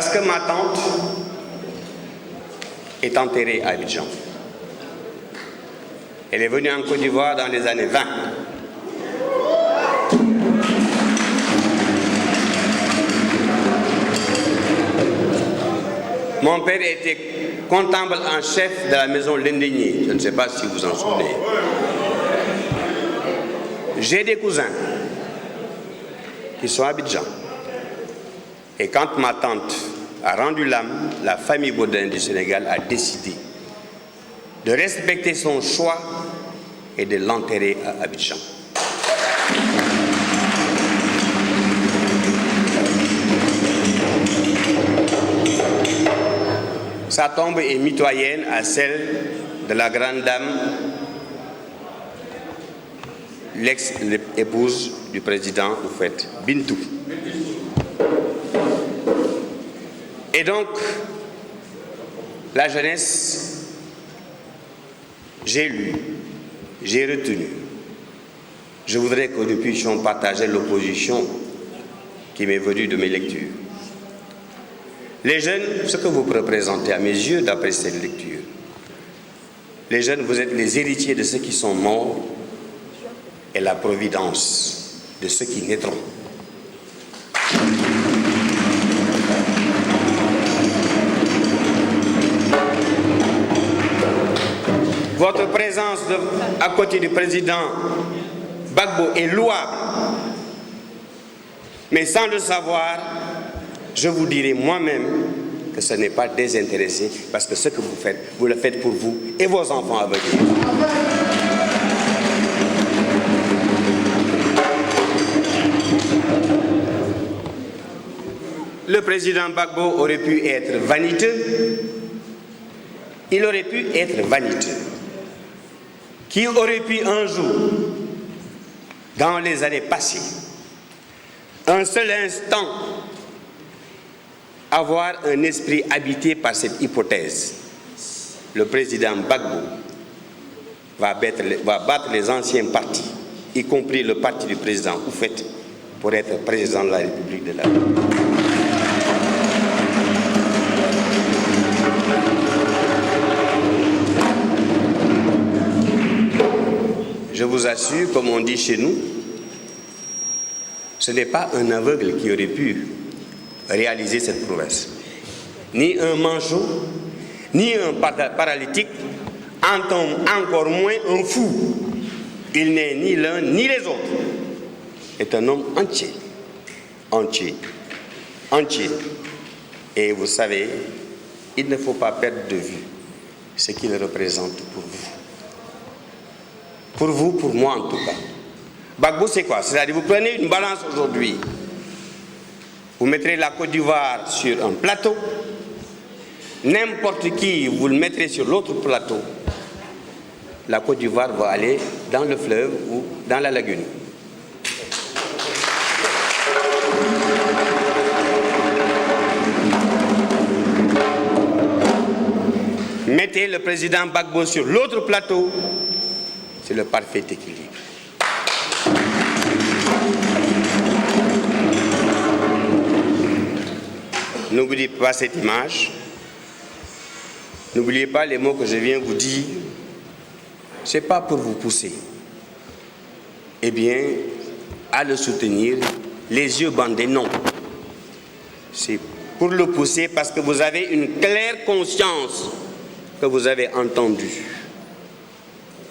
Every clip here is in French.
Parce que ma tante est enterrée à Abidjan. Elle est venue en Côte d'Ivoire dans les années 20. Mon père était comptable en chef de la maison Lendigny. Je ne sais pas si vous en souvenez. J'ai des cousins qui sont à Abidjan. Et quand ma tante a rendu l'âme, la famille Baudin du Sénégal a décidé de respecter son choix et de l'enterrer à Abidjan. Sa tombe est mitoyenne à celle de la grande dame, l'ex-épouse du président Houphouët, Bintou. Et donc, la jeunesse, j'ai lu, j'ai retenu. Je voudrais que nous puissions partager l'opposition qui m'est venue de mes lectures. Les jeunes, ce que vous représentez à mes yeux d'après cette lecture, les jeunes, vous êtes les héritiers de ceux qui sont morts et la providence de ceux qui naîtront. Votre présence à côté du président Gbagbo est louable, mais sans le savoir, je vous dirai moi-même que ce n'est pas désintéressé, parce que ce que vous faites, vous le faites pour vous et vos enfants à venir. Le président Gbagbo aurait pu être vaniteux. Il aurait pu être vaniteux. Qui aurait pu un jour, dans les années passées, un seul instant, avoir un esprit habité par cette hypothèse. Le président Gbagbo va battre les anciens partis, y compris le parti du président Houphouët, pour être président de la République de la République. Je vous assure, comme on dit chez nous, ce n'est pas un aveugle qui aurait pu réaliser cette prouesse. Ni un manchot, ni un paralytique, encore moins un fou. Il n'est ni l'un ni les autres. C'est un homme entier. Entier. Entier. Et vous savez, il ne faut pas perdre de vue ce qu'il représente pour vous. Pour vous, pour moi en tout cas. Gbagbo, c'est quoi? C'est-à-dire, vous prenez une balance aujourd'hui. Vous mettrez la Côte d'Ivoire sur un plateau. N'importe qui, vous le mettrez sur l'autre plateau. La Côte d'Ivoire va aller dans le fleuve ou dans la lagune. Mettez le président Gbagbo sur l'autre plateau. C'est le parfait équilibre. N'oubliez pas cette image. N'oubliez pas les mots que je viens vous dire. Ce n'est pas pour vous pousser. Eh bien, à le soutenir, les yeux bandés, non. C'est pour le pousser parce que vous avez une claire conscience que vous avez entendu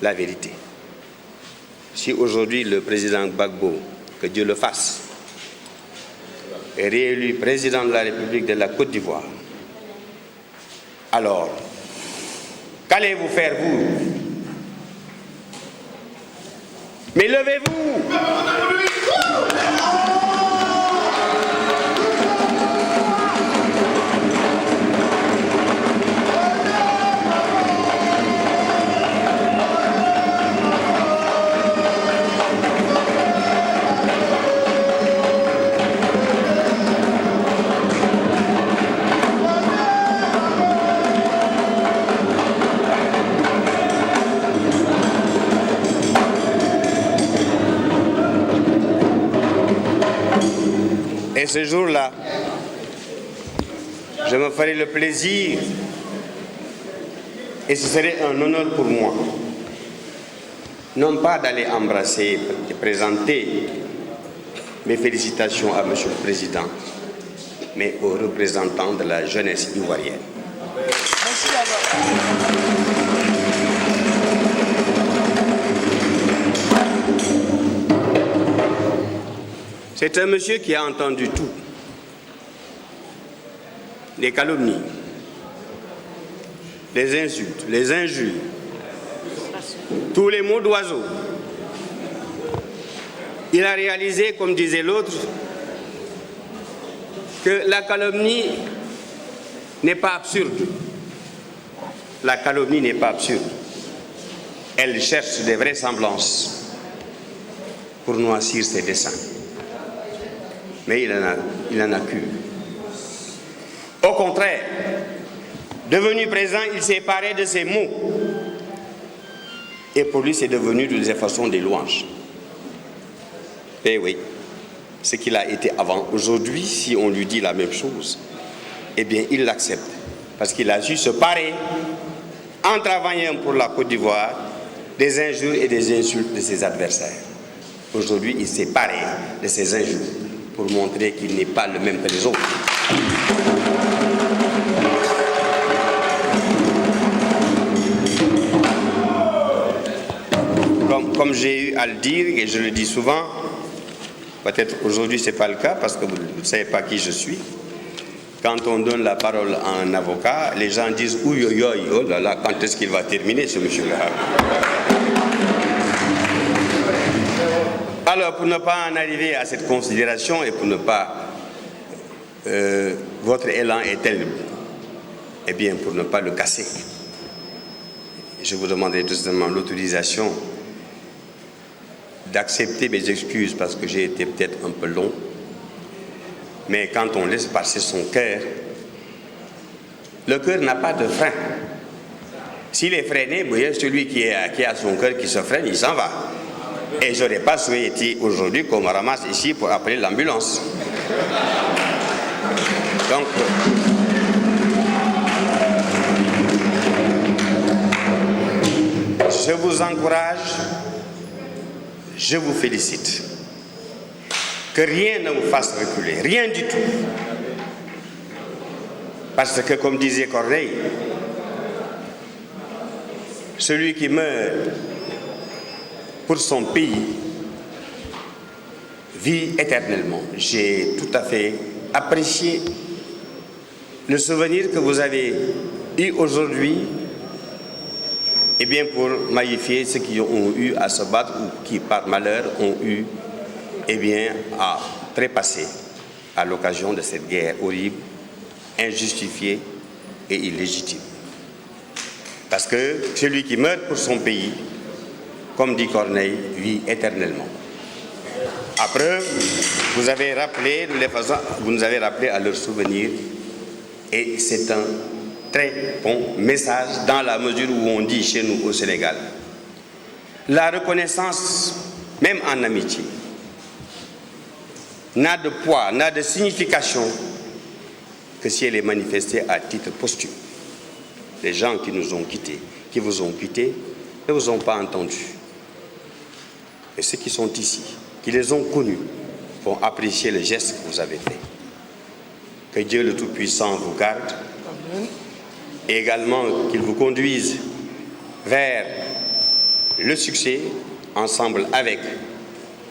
la vérité. Si aujourd'hui le président Gbagbo, que Dieu le fasse, est réélu président de la République de la Côte d'Ivoire, alors, qu'allez-vous faire, vous? Mais levez-vous! Et ce jour-là, je me ferai le plaisir, et ce serait un honneur pour moi, non pas d'aller embrasser et présenter mes félicitations à M. le Président, mais aux représentants de la jeunesse ivoirienne. C'est un monsieur qui a entendu tout. Les calomnies, les insultes, les injures, tous les mots d'oiseau. Il a réalisé, comme disait l'autre, que la calomnie n'est pas absurde. La calomnie n'est pas absurde. Elle cherche des vraisemblances pour noircir ses desseins. Mais il en a cru. Au contraire, devenu présent, il s'est paré de ces mots. Et pour lui, c'est devenu de toute façon des louanges. Eh oui, ce qu'il a été avant. Aujourd'hui, si on lui dit la même chose, eh bien, il l'accepte. Parce qu'il a su se parer, en travaillant pour la Côte d'Ivoire, des injures et des insultes de ses adversaires. Aujourd'hui, il s'est paré de ces injures pour montrer qu'il n'est pas le même que les autres. Comme j'ai eu à le dire, et je le dis souvent, peut-être aujourd'hui ce n'est pas le cas parce que vous ne savez pas qui je suis. Quand on donne la parole à un avocat, les gens disent « Ouïe, oh là là, quand est-ce qu'il va terminer ce monsieur-là » Alors, pour ne pas en arriver à cette considération et pour ne pas... votre élan est tel, eh bien, pour ne pas le casser, je vous demanderai tout simplement l'autorisation d'accepter mes excuses parce que j'ai été peut-être un peu long. Mais quand on laisse passer son cœur, le cœur n'a pas de frein. S'il est freiné, vous voyez, celui qui a son cœur qui se freine, il s'en va. Et je n'aurais pas souhaité aujourd'hui qu'on me ramasse ici pour appeler l'ambulance. Donc, je vous encourage, je vous félicite. Que rien ne vous fasse reculer, rien du tout. Parce que, comme disait Corneille, celui qui meurt pour son pays vit éternellement. J'ai tout à fait apprécié le souvenir que vous avez eu aujourd'hui, eh bien pour magnifier ceux qui ont eu à se battre ou qui par malheur ont eu eh bien à trépasser à l'occasion de cette guerre horrible, injustifiée et illégitime. Parce que celui qui meurt pour son pays, comme dit Corneille, vit éternellement. Après, vous nous avez rappelé à leur souvenir, et c'est un très bon message dans la mesure où on dit chez nous au Sénégal, la reconnaissance, même en amitié, n'a de poids, n'a de signification que si elle est manifestée à titre posthume. Les gens qui nous ont quittés, qui vous ont quittés, ne vous ont pas entendus. Et ceux qui sont ici, qui les ont connus, vont apprécier le geste que vous avez fait. Que Dieu le Tout-Puissant vous garde. Amen. Et également qu'il vous conduise vers le succès, ensemble avec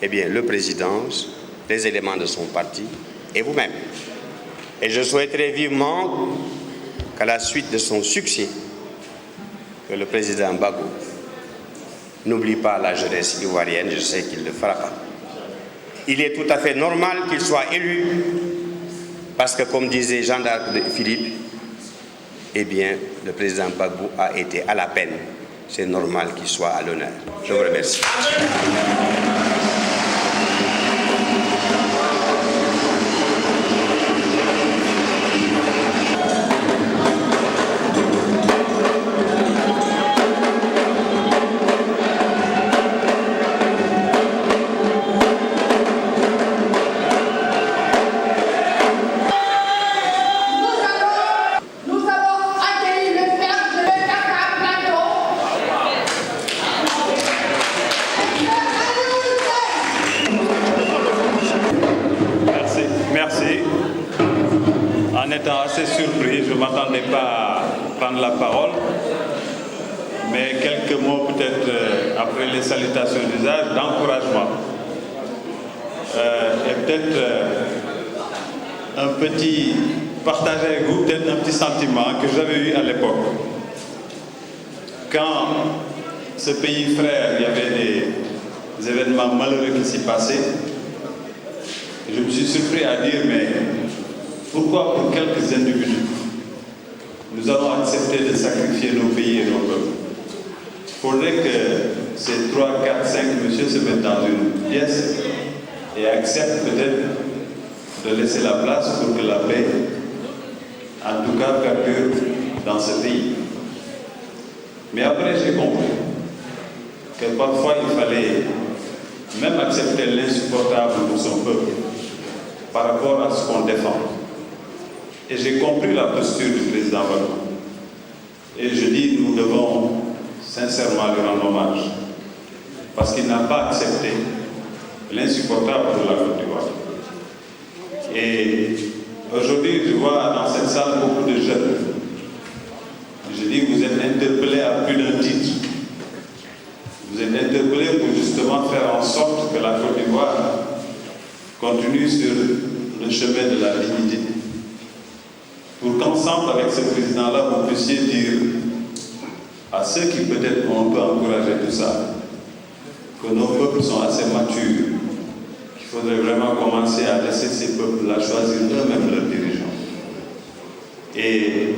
eh bien, le président, les éléments de son parti et vous-même. Et je souhaiterais vivement qu'à la suite de son succès, que le président Gbagbo n'oublie pas la jeunesse ivoirienne, je sais qu'il ne le fera pas. Il est tout à fait normal qu'il soit élu, parce que comme disait Jean d'Arc de Philippe, eh bien, le président Gbagbo a été à la peine. C'est normal qu'il soit à l'honneur. Je vous remercie. étant assez surpris, je ne m'attendais pas à prendre la parole, mais quelques mots peut-être après les salutations d'usage, d'encouragement. Et peut-être un petit partage avec vous, peut-être un petit sentiment que j'avais eu à l'époque. Quand ce pays frère, il y avait des événements malheureux qui s'y passaient, je me suis surpris à dire, mais pourquoi pour quelques individus, nous allons accepter de sacrifier nos pays et nos peuples? Il faudrait que ces 3, 4, 5 messieurs se mettent dans une pièce et acceptent peut-être de laisser la place pour que la paix, en tout cas, perdure dans ce pays. Mais après, j'ai compris que parfois, il fallait même accepter l'insupportable pour son peuple par rapport à ce qu'on défend. Et j'ai compris la posture du président Gbagbo. Et je dis, nous devons sincèrement lui rendre hommage, parce qu'il n'a pas accepté l'insupportable pour la Côte d'Ivoire. Et aujourd'hui, je vois dans cette salle beaucoup de jeunes. Je dis, vous êtes interpellés à plus d'un titre. Vous êtes interpellés pour justement faire en sorte que la Côte d'Ivoire continue sur le chemin de la dignité. Pour qu'ensemble, avec ce président-là, vous puissiez dire à ceux qui peut-être ont un peu encouragé tout ça, que nos peuples sont assez matures, qu'il faudrait vraiment commencer à laisser ces peuples-là choisir eux-mêmes leurs dirigeants. Et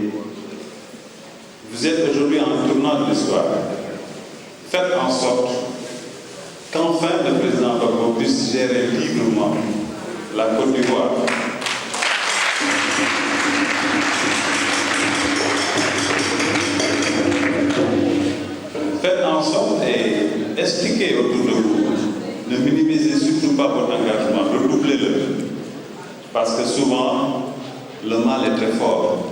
vous êtes aujourd'hui en tournant de l'histoire. Faites en sorte qu'enfin le président Gbagbo puisse gérer librement la Côte d'Ivoire. Faites en sorte et expliquez autour de vous. Ne minimisez surtout pas votre engagement, redoublez-le. Parce que souvent, le mal est très fort.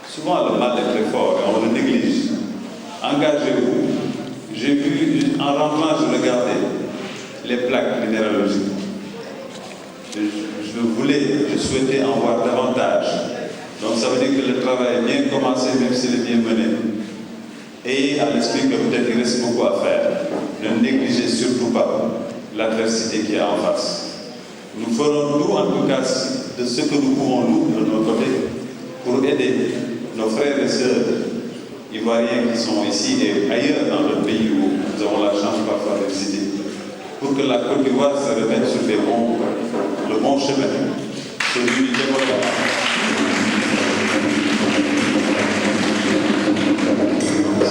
Souvent, le mal est très fort et on le néglige. Engagez-vous. J'ai vu, en rentrant, je regardais les plaques minéralogiques. Je souhaitais en voir davantage. Donc ça veut dire que le travail est bien commencé, même s'il est bien mené. Ayez à l'esprit que peut-être il reste beaucoup à faire. Ne négligez surtout pas l'adversité qui est en face. Nous ferons tout, en tout cas, de ce que nous pouvons, nous, de notre côté, pour aider nos frères et sœurs ivoiriens qui sont ici et ailleurs dans le pays où nous avons la chance parfois de visiter, pour que la Côte d'Ivoire se remette sur le bon chemin, celui du développement.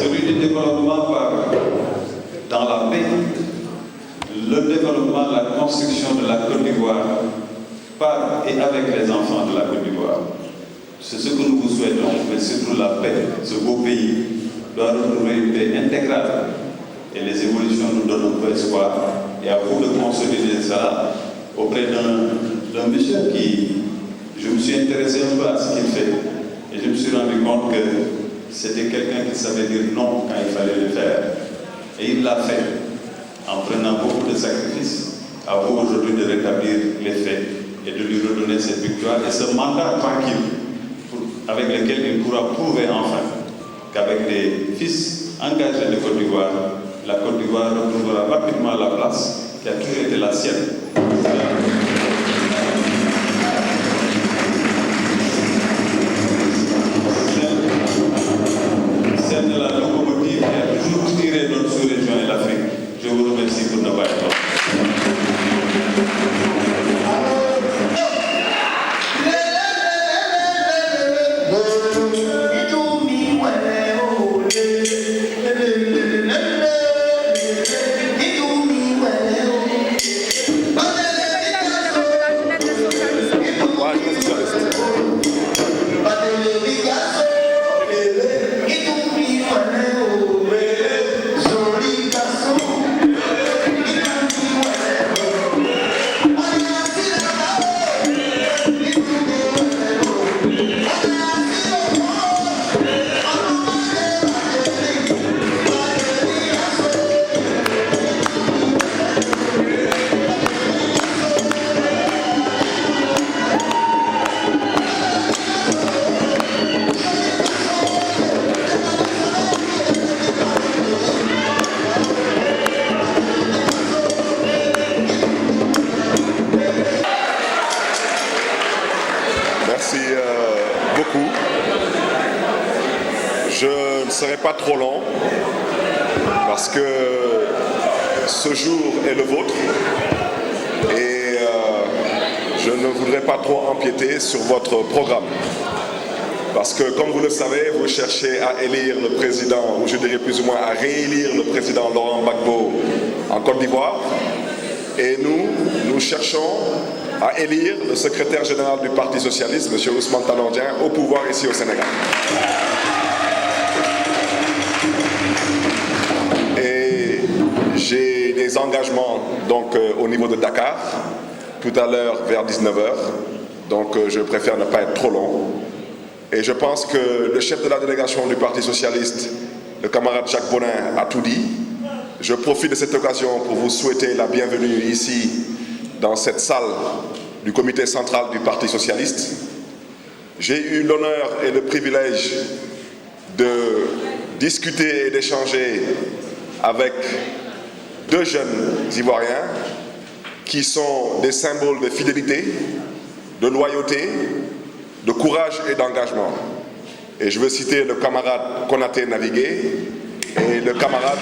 Celui du développement dans la paix, le développement, la construction de la Côte d'Ivoire par et avec les enfants de la Côte d'Ivoire. C'est ce que nous vous souhaitons, mais surtout la paix. Ce beau pays doit retrouver une paix intégrale. Et les évolutions nous donnent un peu espoir. Et à vous de consolider cela auprès d'un monsieur qui, je me suis intéressé un peu à ce qu'il fait. Et je me suis rendu compte que c'était quelqu'un qui savait dire non quand il fallait le faire. Et il l'a fait, en prenant beaucoup de sacrifices. À vous aujourd'hui de rétablir les faits et de lui redonner cette victoire et ce mandat tranquille avec lequel il pourra prouver enfin qu'avec des fils engagés de Côte d'Ivoire, la Côte d'Ivoire retrouvera rapidement la place qui a toujours été la sienne. Celle de la locomotive qui a toujours tiré notre sous-région et l'Afrique. Je vous remercie pour ne pas être là. Bye. pas trop long parce que ce jour est le vôtre et je ne voudrais pas trop empiéter sur votre programme. Parce que, comme vous le savez, vous cherchez à élire le président, ou je dirais plus ou moins à réélire le président Laurent Gbagbo en Côte d'Ivoire. Et nous cherchons à élire le secrétaire général du Parti socialiste, M. Ousmane Tanor Dieng, au pouvoir ici au Sénégal. Et j'ai des engagements donc, au niveau de Dakar, tout à l'heure vers 19h. Donc je préfère ne pas être trop long. Et je pense que le chef de la délégation du Parti socialiste, le camarade Jacques Bonin, a tout dit. Je profite de cette occasion pour vous souhaiter la bienvenue ici, dans cette salle du comité central du Parti socialiste. J'ai eu l'honneur et le privilège de discuter et d'échanger avec deux jeunes Ivoiriens qui sont des symboles de fidélité, de loyauté, de courage et d'engagement. Et je veux citer le camarade Konaté Navigué et le camarade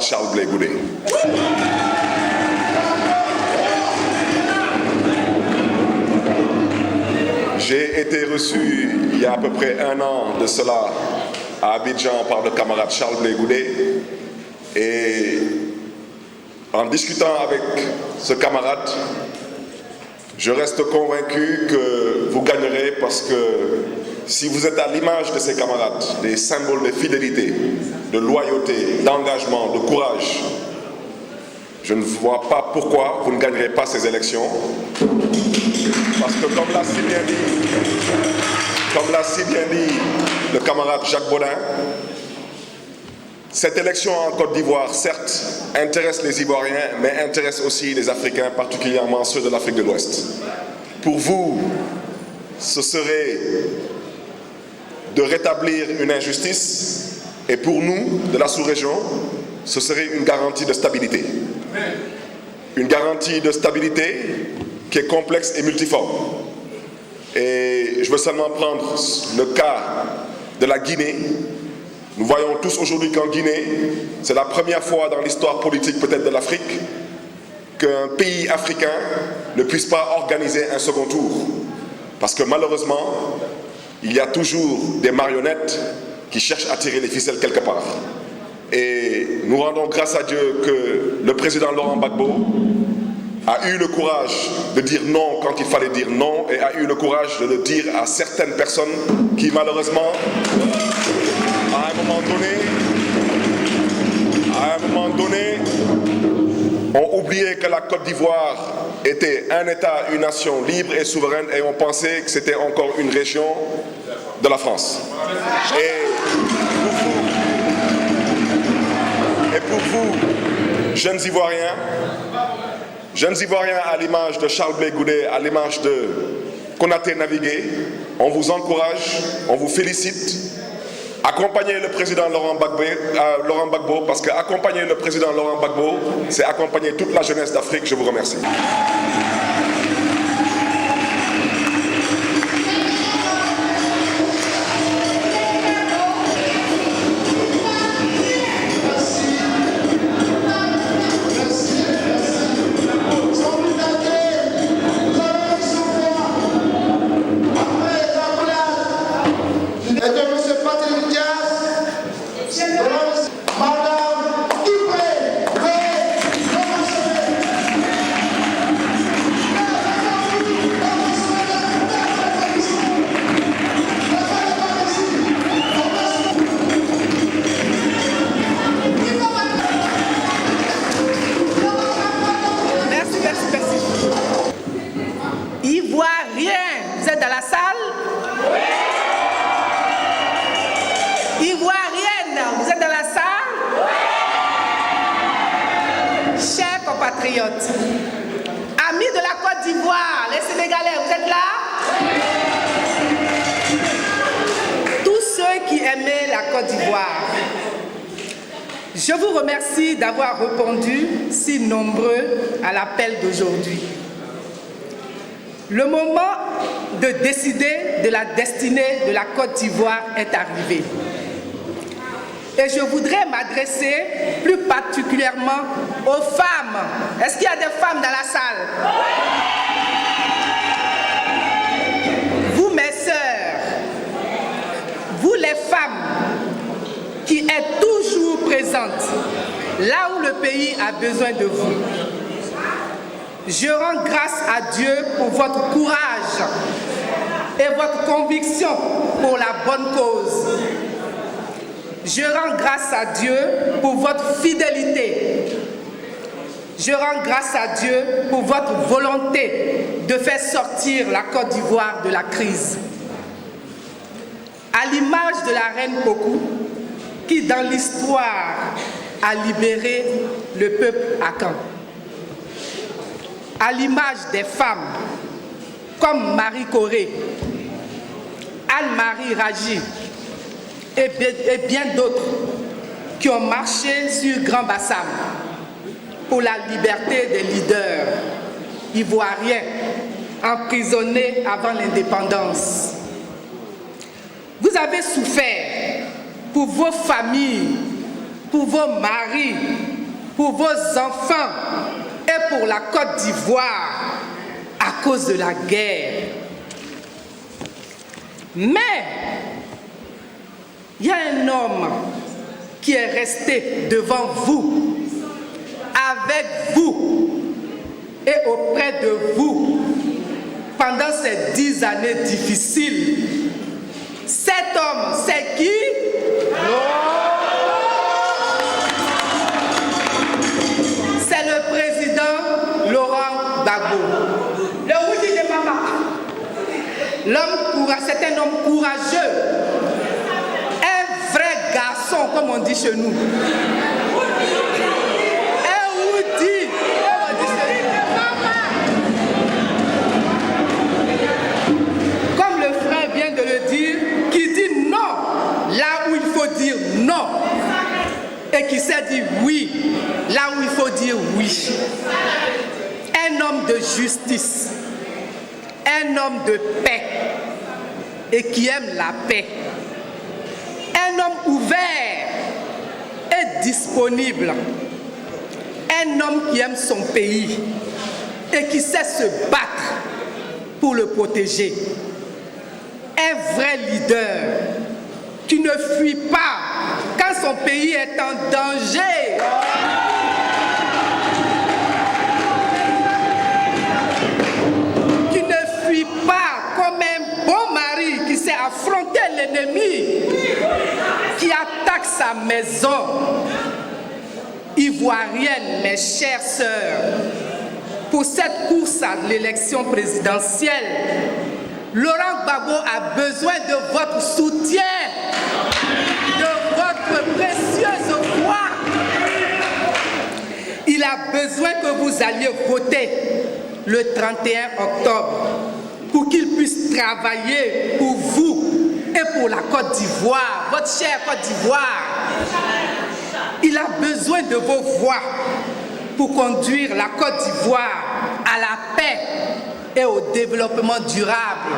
Charles Blé Goudé. J'ai été reçu il y a à peu près 1 an de cela à Abidjan par le camarade Charles Blé Goudé et en discutant avec ce camarade, je reste convaincu que vous gagnerez parce que si vous êtes à l'image de ces camarades, des symboles de fidélité, de loyauté, d'engagement, de courage, je ne vois pas pourquoi vous ne gagnerez pas ces élections. Parce que comme l'a si bien dit le camarade Jacques Bonin, cette élection en Côte d'Ivoire, certes, intéresse les Ivoiriens, mais intéresse aussi les Africains, particulièrement ceux de l'Afrique de l'Ouest. Pour vous, ce serait de rétablir une injustice, et pour nous, de la sous-région, ce serait une garantie de stabilité. Une garantie de stabilité qui est complexe et multiforme. Et je veux seulement prendre le cas de la Guinée. Nous voyons tous aujourd'hui qu'en Guinée, c'est la première fois dans l'histoire politique peut-être de l'Afrique qu'un pays africain ne puisse pas organiser un second tour. Parce que malheureusement, il y a toujours des marionnettes qui cherchent à tirer les ficelles quelque part. Et nous rendons grâce à Dieu que le président Laurent Gbagbo a eu le courage de dire non quand il fallait dire non et a eu le courage de le dire à certaines personnes qui malheureusement, à un moment donné, ont oublié que la Côte d'Ivoire était un État, une nation libre et souveraine et ont pensé que c'était encore une région de la France. Et pour vous, jeunes Ivoiriens à l'image de Charles Blé Goudé, à l'image de Konaté Navigué, on vous encourage, on vous félicite. Accompagnez le président Laurent Gbagbo, parce qu'accompagner le président Laurent Gbagbo, c'est accompagner toute la jeunesse d'Afrique. Je vous remercie. Amis de la Côte d'Ivoire, les Sénégalais, vous êtes là? Tous ceux qui aimaient la Côte d'Ivoire, je vous remercie d'avoir répondu si nombreux à l'appel d'aujourd'hui. Le moment de décider de la destinée de la Côte d'Ivoire est arrivé. Et je voudrais m'adresser plus particulièrement aux femmes. Est-ce qu'il y a des femmes dans la salle? Vous, mes sœurs, vous les femmes qui êtes toujours présentes là où le pays a besoin de vous, je rends grâce à Dieu pour votre courage et votre conviction pour la bonne cause. Je rends grâce à Dieu pour votre fidélité. Je rends grâce à Dieu pour votre volonté de faire sortir la Côte d'Ivoire de la crise. À l'image de la reine Pokou, qui dans l'histoire a libéré le peuple akan. À l'image des femmes comme Marie Corée, Anne-Marie Raji et bien d'autres qui ont marché sur Grand Bassam pour la liberté des leaders ivoiriens emprisonnés avant l'indépendance. Vous avez souffert pour vos familles, pour vos maris, pour vos enfants et pour la Côte d'Ivoire à cause de la guerre. Mais il y a un homme qui est resté devant vous, avec vous et auprès de vous pendant ces 10 années difficiles. Cet homme, c'est qui? C'est le président Laurent Gbagbo. Le Woudi de Mama. C'est un homme courageux. Un vrai garçon, comme on dit chez nous. Un Woudi, comme on dit chez nous. Comme le frère vient de le dire, qui dit non là où il faut dire non. Et qui sait dire oui là où il faut dire oui. Un homme de justice, un homme de paix et qui aime la paix. Un homme ouvert et disponible. Un homme qui aime son pays et qui sait se battre pour le protéger. Un vrai leader qui ne fuit pas quand son pays est en danger. Qui ne fuit pas comme un bon mari qui sait affronter l'ennemi, qui attaque sa maison. Ivoirienne, mes chères sœurs, pour cette course à l'élection présidentielle, Laurent Gbagbo a besoin de votre soutien, de votre précieuse voix. Il a besoin que vous alliez voter le 31 octobre pour qu'il puisse travailler pour vous et pour la Côte d'Ivoire, votre chère Côte d'Ivoire. Il a besoin de vos voix pour conduire la Côte d'Ivoire à la paix et au développement durable.